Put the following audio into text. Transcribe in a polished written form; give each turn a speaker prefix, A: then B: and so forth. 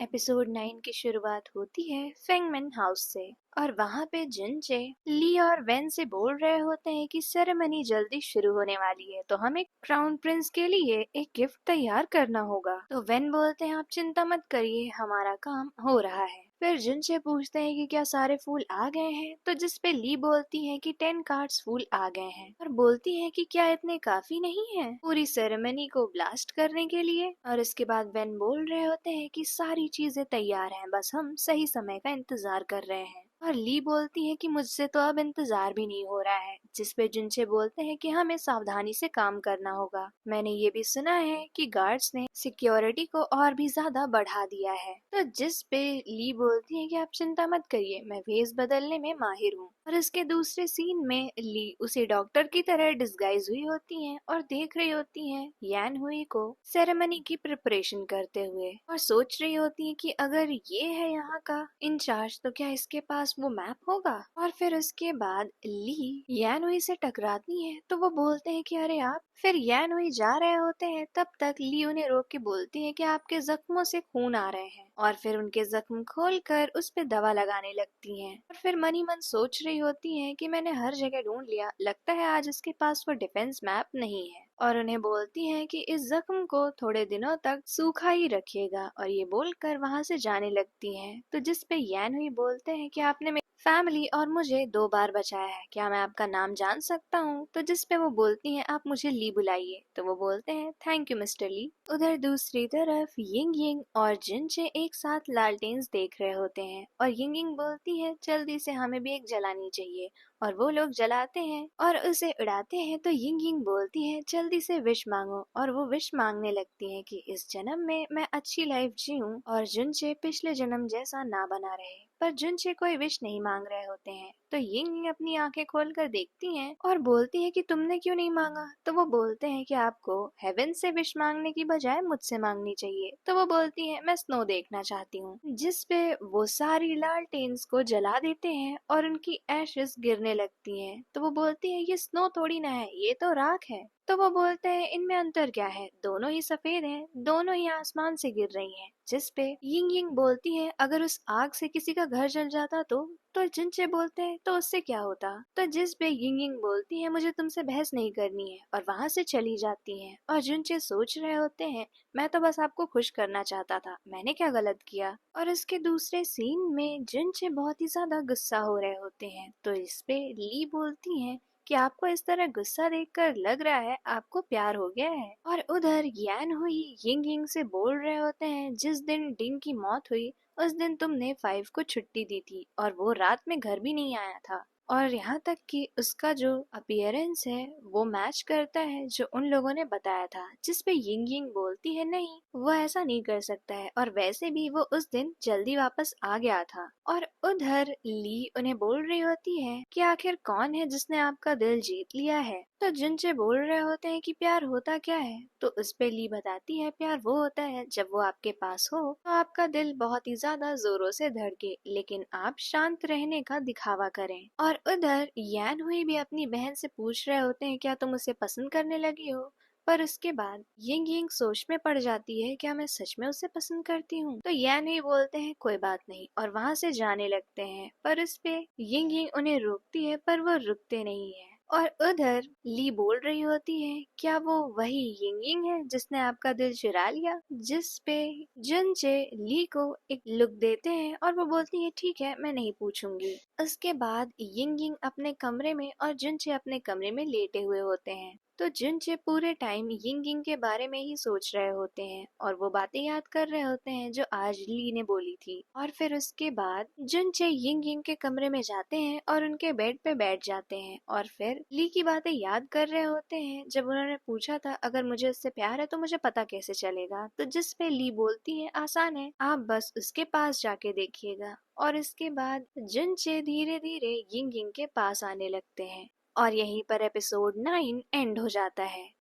A: Episode 9 की शुरुआत होती है फेंगमेन हाउस से और वहाँ पे जिनचे ली और वेन से बोल रहे होते हैं कि सेरेमनी जल्दी शुरू होने वाली है, तो हमें क्राउन प्रिंस के लिए एक गिफ्ट तैयार करना होगा। तो वेन बोलते हैं आप चिंता मत करिए, हमारा काम हो रहा है। फिर जिनचे पूछते हैं कि क्या सारे फूल आ गए हैं, तो जिसपे ली बोलती है कि 10 कार्ड्स फूल आ गए हैं और बोलती है कि क्या इतने काफी नहीं है पूरी सेरेमनी को ब्लास्ट करने के लिए। और इसके बाद वेन बोल रहे होते हैं कि सारी चीजें तैयार हैं, बस हम सही समय का इंतजार कर रहे हैं। और ली बोलती है कि मुझसे तो अब इंतजार भी नहीं हो रहा है, जिसपे जिनसे बोलते हैं कि हमें सावधानी से काम करना होगा। मैंने ये भी सुना है कि गार्ड्स ने सिक्योरिटी को और भी ज्यादा बढ़ा दिया है। तो जिस पे ली बोलती है कि आप चिंता मत करिए, मैं भेस बदलने में माहिर हूँ। और इसके दूसरे सीन में ली उसे डॉक्टर की तरह डिस्गाइज हुई होती हैं और देख रही होती हैं यान हुई को सेरेमनी की प्रिपरेशन करते हुए, और सोच रही होती हैं कि अगर ये है यहाँ का इंचार्ज तो क्या इसके पास वो मैप होगा। और फिर उसके बाद ली यान हुई से टकराती है तो वो बोलते हैं कि अरे आप। फिर यान हुई जा रहे होते हैं, तब तक ली उन्हें रोक के बोलती है कि आपके जख्मों से खून आ रहे हैं, और फिर उनके जख्म खोलकर उस पे दवा लगाने लगती हैं। और फिर मनी मन सोच रही होती हैं कि मैंने हर जगह ढूंढ लिया, लगता है आज इसके पास वो डिफेंस मैप नहीं है। और उन्हें बोलती हैं कि इस जख्म को थोड़े दिनों तक सूखा ही रखिएगा, और ये बोलकर वहाँ से जाने लगती हैं। तो जिस पे यान हुई बोलते हैं कि आपने मेरी फैमिली और मुझे 2 बार बचाया है, क्या मैं आपका नाम जान सकता हूँ। तो जिस पे वो बोलती हैं आप मुझे ली बुलाइए। तो वो बोलते हैं थैंक यू मिस्टर ली। उधर दूसरी तरफ यिंग यिंग और जिनचे एक साथ लालटेन्स देख रहे होते हैं, और यिंग यिंग बोलती है जल्दी से हमें भी एक जलानी चाहिए, और वो लोग जलाते हैं और उसे उड़ाते हैं। तो यिंग यिंग बोलती है जल्दी से विश मांगो, और वो विश मांगने लगती है कि इस जन्म में मैं अच्छी लाइफ जीऊं और जुनचे पिछले जन्म जैसा ना बना रहे। पर जुनचे कोई विश नहीं मांग रहे होते हैं। तो यिंग यिंग अपनी आंखें खोलकर देखती हैं और बोलती है कि तुमने क्यों नहीं मांगा। तो वो बोलते हैं कि आपको हेवन से विश मांगने की बजाय मुझसे मांगनी चाहिए। तो वो बोलती है मैं स्नो देखना चाहती हूँ, जिस पे वो सारी लालटेन्स को जला देते हैं और उनकी एशेस गिरने लगती हैं। तो वो बोलती है ये स्नो थोड़ी ना है, ये तो राख है। तो वो बोलते हैं इनमें अंतर क्या है, दोनों ही सफेद हैं, दोनों ही आसमान से गिर रही हैं। जिस पे यिंग यिंग बोलती है अगर उस आग से किसी का घर जल जाता तो जिनचे बोलते हैं तो उससे क्या होता। तो जिस पे यिंग यिंग बोलती है मुझे तुमसे बहस नहीं करनी है, और वहाँ से चली जाती हैं। और जिनचे सोच रहे होते हैं मैं तो बस आपको खुश करना चाहता था, मैंने क्या गलत किया। और इसके दूसरे सीन में जिनचे बहुत ही ज्यादा गुस्सा हो रहे होते हैं, तो इस पे ली बोलती हैं कि आपको इस तरह गुस्सा देखकर लग रहा है आपको प्यार हो गया है। और उधर यान हुई यिंग यिंग से बोल रहे होते हैं जिस दिन डिंग की मौत हुई उस दिन तुमने 5 को छुट्टी दी थी और वो रात में घर भी नहीं आया था, और यहाँ तक कि उसका जो अपीयरेंस है वो मैच करता है जो उन लोगों ने बताया था। जिस पे यिंग यिंग बोलती है नहीं वो ऐसा नहीं कर सकता है, और वैसे भी वो उस दिन जल्दी वापस आ गया था। और उधर ली उन्हें बोल रही होती है कि आखिर कौन है जिसने आपका दिल जीत लिया है। तो जिनसे बोल रहे होते हैं कि प्यार होता क्या है। तो उस पे ली बताती है प्यार वो होता है जब वो आपके पास हो तो आपका दिल बहुत ही ज्यादा जोरों से धड़के, लेकिन आप शांत रहने का दिखावा करें। और उधर यान हुई भी अपनी बहन से पूछ रहे होते हैं क्या तुम उसे पसंद करने लगी हो। पर उसके बाद यिंग यिंग सोच में पड़ जाती है क्या मैं सच में उसे पसंद करती हूँ। तो यान हुई बोलते हैं कोई बात नहीं, और वहाँ से जाने लगते हैं। पर इस पे यिंग यिंग उन्हें रोकती है पर वो रुकते नहीं है। और उधर ली बोल रही होती है क्या वो वही यिंग यिंग है जिसने आपका दिल चुरा लिया। जिस पे जुनचे ली को एक लुक देते हैं और वो बोलती है ठीक है मैं नहीं पूछूंगी। उसके बाद यिंग यिंग अपने कमरे में और जुनचे अपने कमरे में लेटे हुए होते हैं। तो जुनचे पूरे टाइम यिंग यिंग के बारे में ही सोच रहे होते हैं और वो बातें याद कर रहे होते हैं जो आज ली ने बोली थी। और फिर उसके बाद जुनचे यिंग यिंग के कमरे में जाते हैं और उनके बेड पे बैठ जाते हैं, और फिर ली की बातें याद कर रहे होते हैं जब उन्होंने पूछा था अगर मुझे उससे प्यार है तो मुझे पता कैसे चलेगा। तो जिस पे ली बोलती है आसान है, आप बस उसके पास जाके देखिएगा। और इसके बाद जुनचे धीरे धीरे यिंग यिंग के पास आने लगते हैं, और यहीं पर एपिसोड 9 एंड हो जाता है।